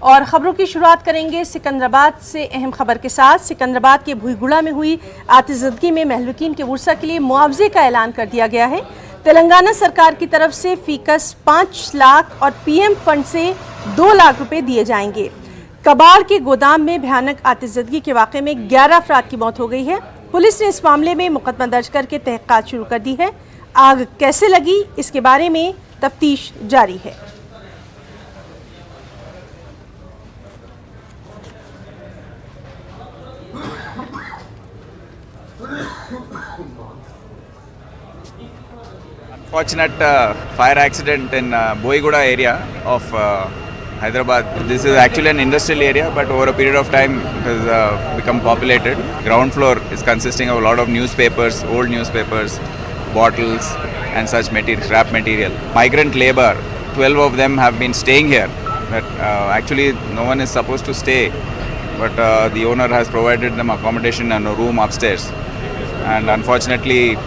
और ख़बरों की शुरुआत करेंगे सिकंदराबाद से अहम खबर के साथ। सिकंदराबाद के भुईगुड़ा में हुई आतिशबाजी में महलूकीन के वर्सा के लिए मुआवजे का ऐलान कर दिया गया है। तेलंगाना सरकार की तरफ से फीकस 5 लाख और पीएम फंड से 2 लाख रुपए दिए जाएंगे। कबाड़ के गोदाम में भयानक आतिशबाजी के वाक़े में 11 अफराद की मौत हो गई है। पुलिस ने इस मामले में मुकदमा दर्ज करके तहक़ीक़ात शुरू कर दी है। आग कैसे लगी, इसके बारे में तफ्तीश जारी है। Unfortunate fire accident in Boiguda area of Hyderabad. This is actually an industrial area, but over a period of time it has become populated. Ground floor is consisting of a lot of newspapers, old newspapers, bottles and such material, scrap material. Migrant labor, 12 of them have been staying here, but actually no one is supposed to stay, but the owner has provided them accommodation and a room upstairs. And unfortunately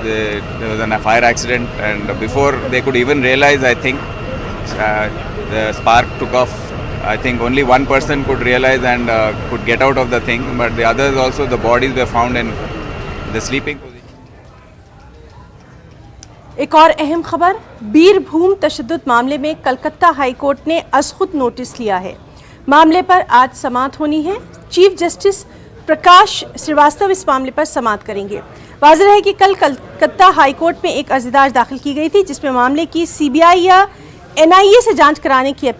there was a fire accident, and before they could even realize, I think the spark took off. I think only one person could realize and could get out of the thing, but the others also, the bodies were found in the sleeping position. एक और अहम खबर, बीरभूम तशद्दुद मामले में Calcutta high court ने अज़खुद notice लिया है। मामले पर आज समाअत होनी है। चीफ जस्टिस प्रकाश श्रीवास्तव इस मामले पर समाअत करेंगे। वाज़ेह है कि कल कलकत्ता हाई कोर्ट में एक अर्ज़ीदार दाखिल की गई थी, जिसमें मामले की सीबीआई या एनआईए से जांच कराने की अपील